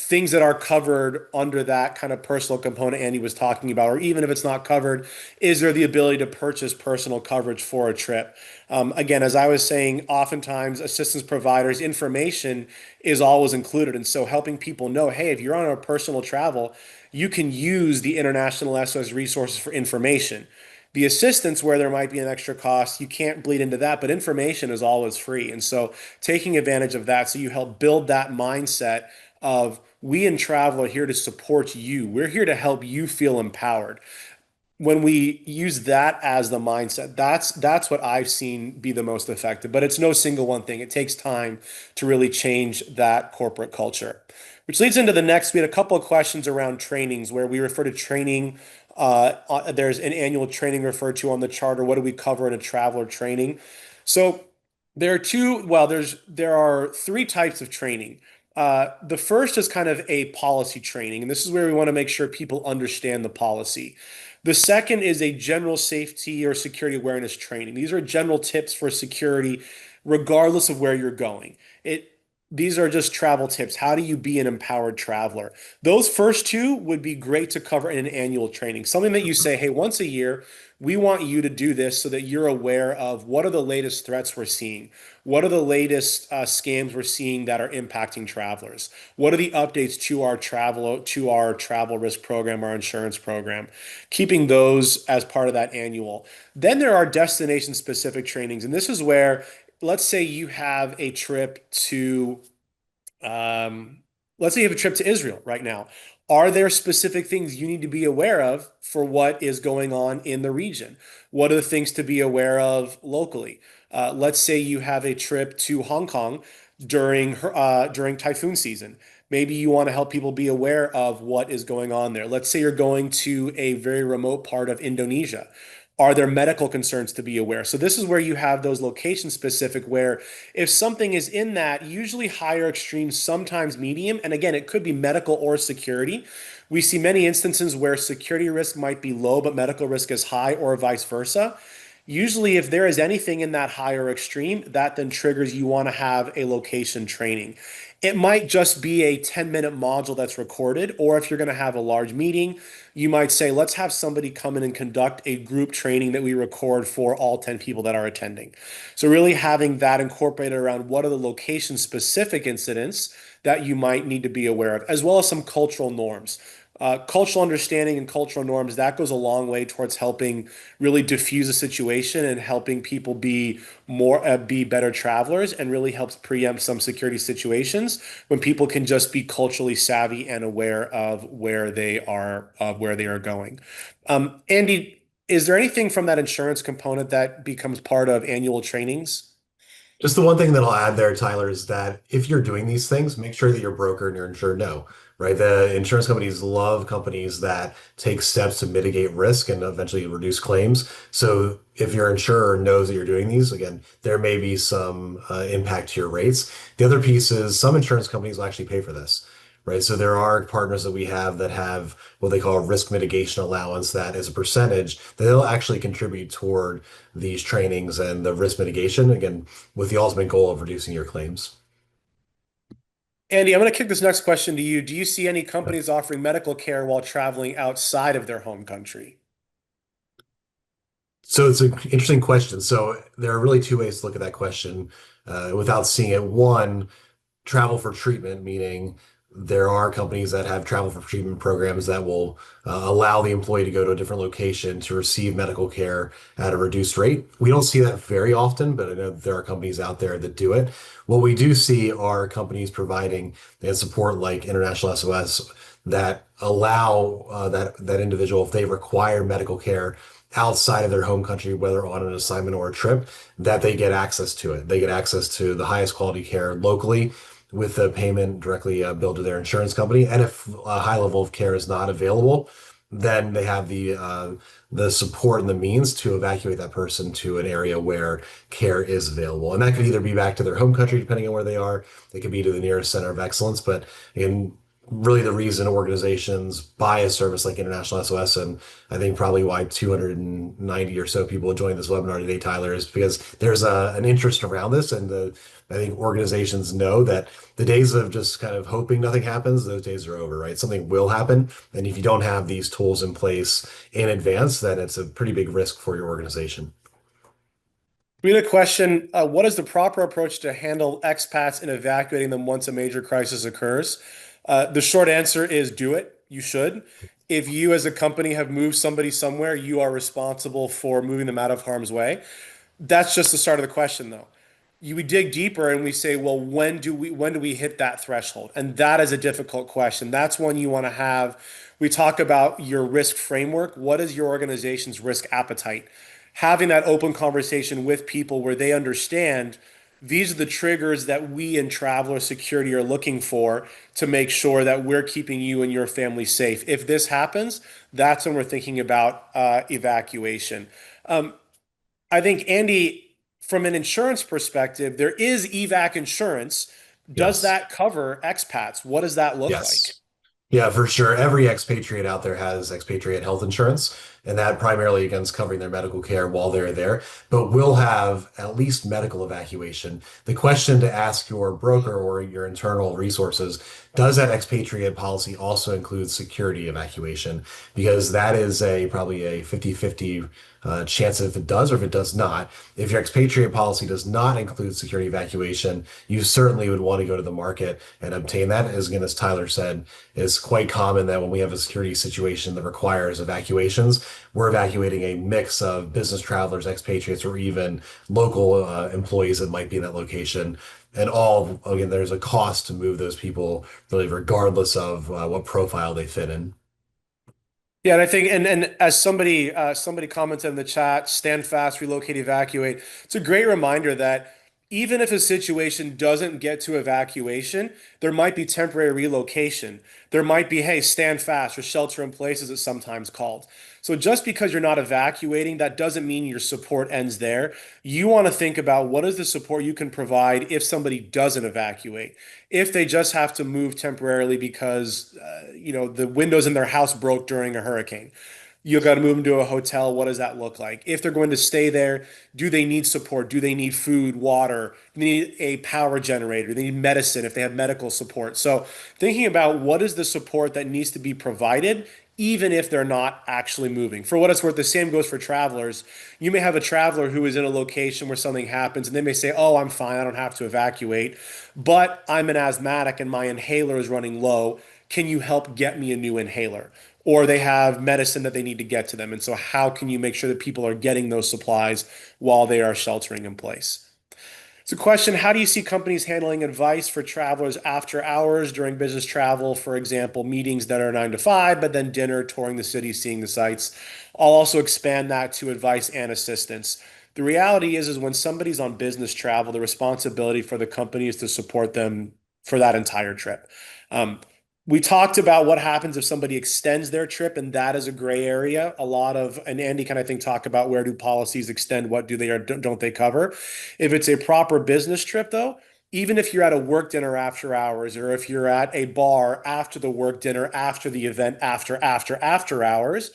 things that are covered under that kind of personal component Andy was talking about, or even if it's not covered, is there the ability to purchase personal coverage for a trip? Again, as I was saying, oftentimes assistance providers' information is always included. And so helping people know, hey, if you're on a personal travel, you can use the International SOS resources for information. The assistance, where there might be an extra cost, you can't bleed into that, but information is always free. And so taking advantage of that, so you help build that mindset of we in travel are here to support you. We're here to help you feel empowered. When we use that as the mindset, that's what I've seen be the most effective. But it's no single one thing. It takes time to really change that corporate culture. Which leads into the next. We had a couple of questions around trainings where we refer to training. There's an annual training referred to on the charter. What do we cover in a traveler training? So there are there are three types of training. The first is kind of a policy training, and this is where we want to make sure people understand the policy. The second is a general safety or security awareness training. These are general tips for security, regardless of where you're going. It These are just travel tips. How do you be an empowered traveler? Those first two would be great to cover in an annual training. Something that you say, hey, once a year, we want you to do this so that you're aware of what are the latest threats we're seeing. What are the latest scams we're seeing that are impacting travelers? What are the updates to our travel risk program, our insurance program? Keeping those as part of that annual. Then there are destination specific trainings, and this is where, let's say you have a trip to um, let's say you have a trip to Israel right now. Are there specific things you need to be aware of for what is going on in the region? What are the things to be aware of locally? Let's say you have a trip to Hong Kong during typhoon season. Maybe you want to help people be aware of what is going on there. Let's say you're going to a very remote part of Indonesia. Are there medical concerns to be aware? So this is where you have those location specific where if something is in that, usually higher extreme, sometimes medium, and again, it could be medical or security. We see many instances where security risk might be low, but medical risk is high, or vice versa. Usually, if there is anything in that higher extreme, that then triggers you want to have a location training. It might just be a 10-minute module that's recorded, or if you're going to have a large meeting, you might say, let's have somebody come in and conduct a group training that we record for all 10 people that are attending. So, really having that incorporated around what are the location specific incidents that you might need to be aware of, as well as some cultural norms. Cultural understanding and cultural norms, that goes a long way towards helping really diffuse a situation and helping people be better travelers, and really helps preempt some security situations when people can just be culturally savvy and aware of where they are going. Andy, is there anything from that insurance component that becomes part of annual trainings? Just the one thing that I'll add there, Tyler, is that if you're doing these things, make sure that your broker and your insurer know, right? The insurance companies love companies that take steps to mitigate risk and eventually reduce claims. So if your insurer knows that you're doing these, again, there may be some impact to your rates. The other piece is some insurance companies will actually pay for this. Right. So there are partners that we have that have what they call a risk mitigation allowance that is a percentage that they'll actually contribute toward these trainings and the risk mitigation, again, with the ultimate goal of reducing your claims. Andy, I'm going to kick this next question to you. Do you see any companies offering medical care while traveling outside of their home country? So it's an interesting question. So there are really two ways to look at that question without seeing it. One, travel for treatment, meaning there are companies that have travel for treatment programs that will allow the employee to go to a different location to receive medical care at a reduced rate. We don't see that very often, but I know there are companies out there that do it. What we do see are companies providing and support like International SOS that allow that individual, if they require medical care outside of their home country, whether on an assignment or a trip, that they get access to it. They get access to the highest quality care locally with the payment directly billed to their insurance company. And if a high level of care is not available, then they have the support and the means to evacuate that person to an area where care is available. And that could either be back to their home country, depending on where they are. It could be to the nearest center of excellence. But in really the reason organizations buy a service like International SOS, and I think probably why 290 or so people joined this webinar today, Tyler, is because there's an interest around this, and I think organizations know that the days of just kind of hoping nothing happens, those days are over, right? Something will happen, and if you don't have these tools in place in advance, then it's a pretty big risk for your organization. We had a question. What is the proper approach to handle expats and evacuating them once a major crisis occurs? The short answer is do it. You should. If you as a company have moved somebody somewhere, you are responsible for moving them out of harm's way. That's just the start of the question, though. We dig deeper and we say, well, when do we hit that threshold? And that is a difficult question. That's one you want to have. We talk about your risk framework. What is your organization's risk appetite? Having that open conversation with people where they understand these are the triggers that we in traveler security are looking for to make sure that we're keeping you and your family safe. If this happens, that's when we're thinking about evacuation. Um, I think, Andy, from an insurance perspective, there is evac insurance. Does Yes. that cover expats? What does that look like? Yes. Yeah, for sure. Every expatriate out there has expatriate health insurance, and that primarily against covering their medical care while they're there, but will have at least medical evacuation. The question to ask your broker or your internal resources, does that expatriate policy also include security evacuation? Because that is a probably a 50-50 chance if it does or if it does not. If your expatriate policy does not include security evacuation, you certainly would want to go to the market and obtain that. As again, as Tyler said, it's quite common that when we have a security situation that requires evacuations, we're evacuating a mix of business travelers, expatriates, or even local employees that might be in that location. And all, again, there's a cost to move those people, really, regardless of what profile they fit in. Yeah, and I think, and as somebody commented in the chat, stand fast, relocate, evacuate. It's a great reminder that even if a situation doesn't get to evacuation, there might be temporary relocation. There might be, hey, stand fast or shelter in place, as it's sometimes called. So just because you're not evacuating, that doesn't mean your support ends there. You want to think about what is the support you can provide if somebody doesn't evacuate. If they just have to move temporarily because the windows in their house broke during a hurricane, you got to move them to a hotel. What does that look like? If they're going to stay there, do they need support? Do they need food, water? Do they need a power generator? Do they need medicine if they have medical support? So thinking about what is the support that needs to be provided, even if they're not actually moving. For what it's worth, the same goes for travelers. You may have a traveler who is in a location where something happens and they may say, oh, I'm fine, I don't have to evacuate, but I'm an asthmatic and my inhaler is running low. Can you help get me a new inhaler? Or they have medicine that they need to get to them. And so, how can you make sure that people are getting those supplies while they are sheltering in place? It's a question. How do you see companies handling advice for travelers after hours during business travel? For example, meetings that are 9 to 5, but then dinner, touring the city, seeing the sights. I'll also expand that to advice and assistance. The reality is when somebody's on business travel, the responsibility for the company is to support them for that entire trip. Um, we talked about what happens if somebody extends their trip, and that is a gray area. A lot of, and Andy can, I think, talk about where do policies extend, what do they or don't they cover. If it's a proper business trip, though, even if you're at a work dinner after hours, or if you're at a bar after the work dinner, after the event, after hours,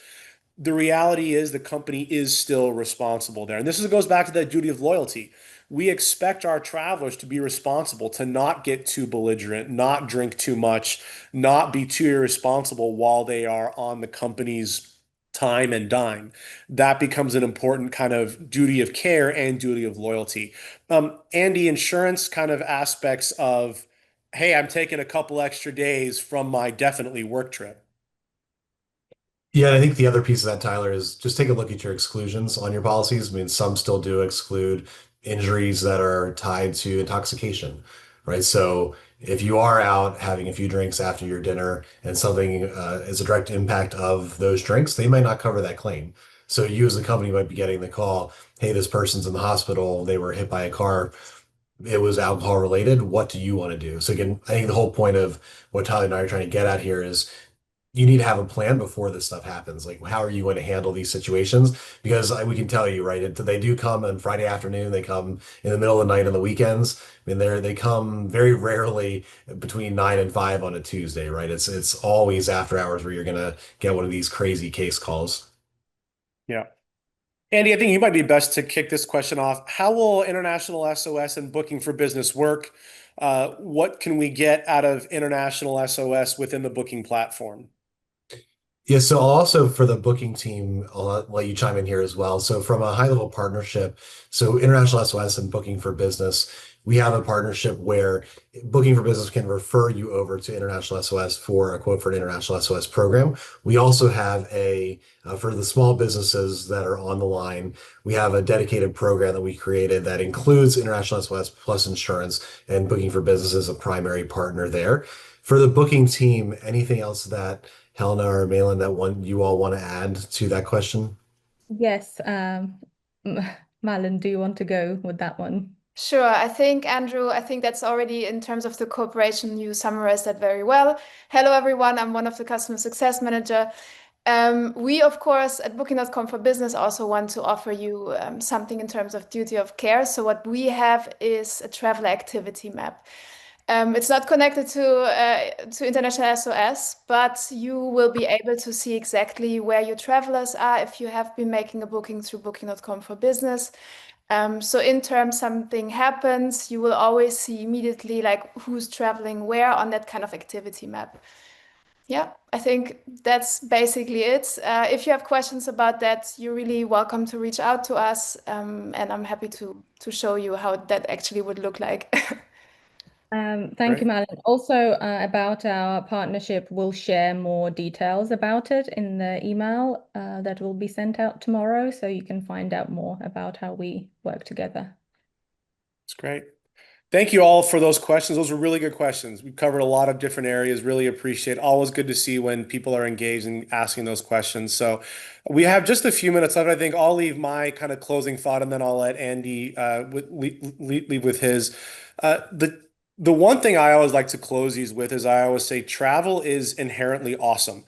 the reality is the company is still responsible there. And goes back to that duty of loyalty. We expect our travelers to be responsible, to not get too belligerent, not drink too much, not be too irresponsible while they are on the company's time and dime. That becomes an important kind of duty of care and duty of loyalty. And the insurance kind of aspects of, hey, I'm taking a couple extra days from my definitely work trip. Yeah, and I think the other piece of that, Tyler, is just take a look at your exclusions on your policies. I mean, some still do exclude injuries that are tied to intoxication, right? So if you are out having a few drinks after your dinner and something is a direct impact of those drinks, they might not cover that claim. So you as the company might be getting the call, hey, this person's in the hospital, they were hit by a car, it was alcohol related. What do you want to do? So again, I think the whole point of what Tyler and I are trying to get at here is you need to have a plan before this stuff happens. Like, how are you going to handle these situations? Because we can tell you, right? They do come on Friday afternoon. They come in the middle of the night on the weekends. I mean, they come very rarely between 9 and 5 on a Tuesday, right? It's always after hours where you're gonna get one of these crazy case calls. Yeah. Andy, I think you might be best to kick this question off. How will international SOS and booking for business work? What can we get out of international SOS within the booking platform? Yeah, so I'll also for the booking team, I'll let you chime in here as well. So from a high level partnership, so International SOS and Booking for Business, we have a partnership where Booking for Business can refer you over to International SOS for a quote for an International SOS program. We also have for the small businesses that are on the line, we have a dedicated program that we created that includes International SOS plus insurance, and Booking for Business is a primary partner there. For the booking team, anything else that Helena or Malin, that one you all want to add to that question? Yes, Malin, do you want to go with that one? Sure. Andrew, I think that's already in terms of the cooperation, you summarized that very well. Hello, everyone. I'm one of the customer success manager. We, of course, at Booking.com for Business also want to offer you something in terms of duty of care. So what we have is a travel activity map. It's not connected to International SOS, but you will be able to see exactly where your travelers are if you have been making a booking through Booking.com for Business. So in terms something happens, you will always see immediately like who's traveling where on that kind of activity map. Yeah, I think that's basically it. If you have questions about that, you're really welcome to reach out to us, and I'm happy to show you how that actually would look like. Thank you, Great. Malin. Also, about our partnership, we'll share more details about it in the email that will be sent out tomorrow, so you can find out more about how we work together. That's great. Thank you all for those questions. Those were really good questions. We covered a lot of different areas. Really appreciate. Always good to see when people are engaged in asking those questions. So we have just a few minutes left. I think I'll leave my kind of closing thought, and then I'll let Andy leave with his. The one thing I always like to close these with is I always say travel is inherently awesome,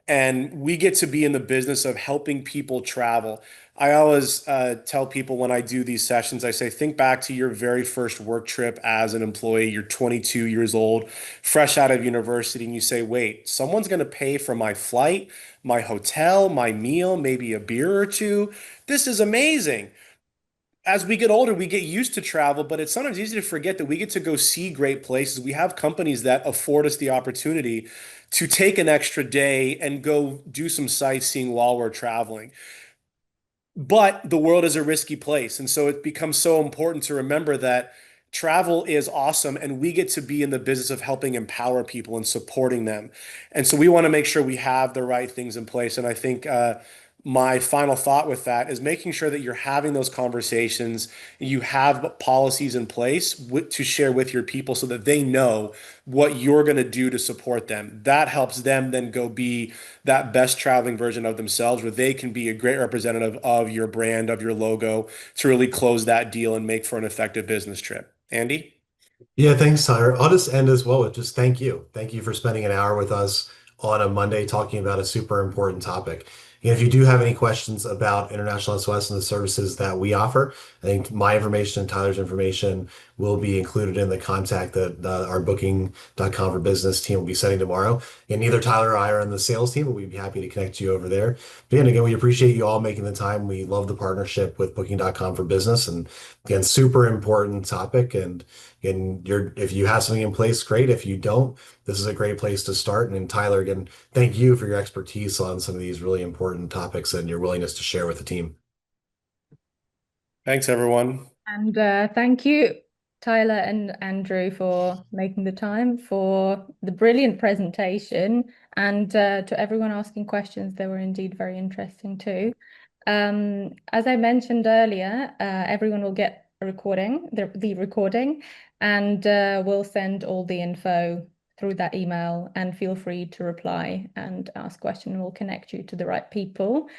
and we get to be in the business of helping people travel. I always tell people when I do these sessions, I say, think back to your very first work trip as an employee. You're 22 years old, fresh out of university, and you say, wait, someone's going to pay for my flight, my hotel, my meal, maybe a beer or two. This is amazing. As we get older, we get used to travel, but it's sometimes easy to forget that we get to go see great places. We have companies that afford us the opportunity to take an extra day and go do some sightseeing while we're traveling. But the world is a risky place. And so it becomes so important to remember that travel is awesome and we get to be in the business of helping empower people and supporting them. And so we want to make sure we have the right things in place. And I think my final thought with that is making sure that you're having those conversations, you have policies in place to share with your people so that they know what you're going to do to support them. That helps them then go be that best traveling version of themselves, where they can be a great representative of your brand, of your logo, to really close that deal and make for an effective business trip. Andy? Yeah, thanks, Tyler. I'll just end as well with just thank you. Thank you for spending an hour with us on a Monday talking about a super important topic. And if you do have any questions about International SOS and the services that we offer, I think my information and Tyler's information will be included in the contact that our Booking.com for Business team will be sending tomorrow. And neither Tyler or I are on the sales team, but we'd be happy to connect you over there. But again, we appreciate you all making the time. We love the partnership with Booking.com for Business. And again, super important topic. And if you have something in place, great. If you don't, this is a great place to start. And Tyler, again, thank you for your expertise on some of these really important topics and your willingness to share with the team. Thanks, everyone. And thank you, Tyler and Andrew, for making the time for the brilliant presentation. And to everyone asking questions, they were indeed very interesting too. As I mentioned earlier, everyone will get a recording, the recording, and we'll send all the info through that email, and feel free to reply and ask questions. We'll connect you to the right people.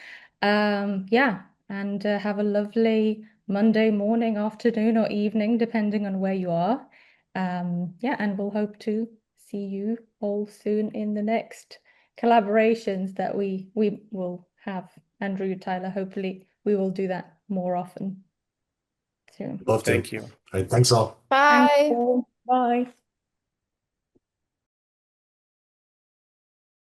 Yeah, and have a lovely Monday morning, afternoon, or evening, depending on where you are. Yeah, and we'll hope to see you all soon in the next collaborations that we will have. Andrew, Tyler, hopefully we will do that more often soon. Love to. Thank you. All right, thanks all. Bye. Thank you all. Bye.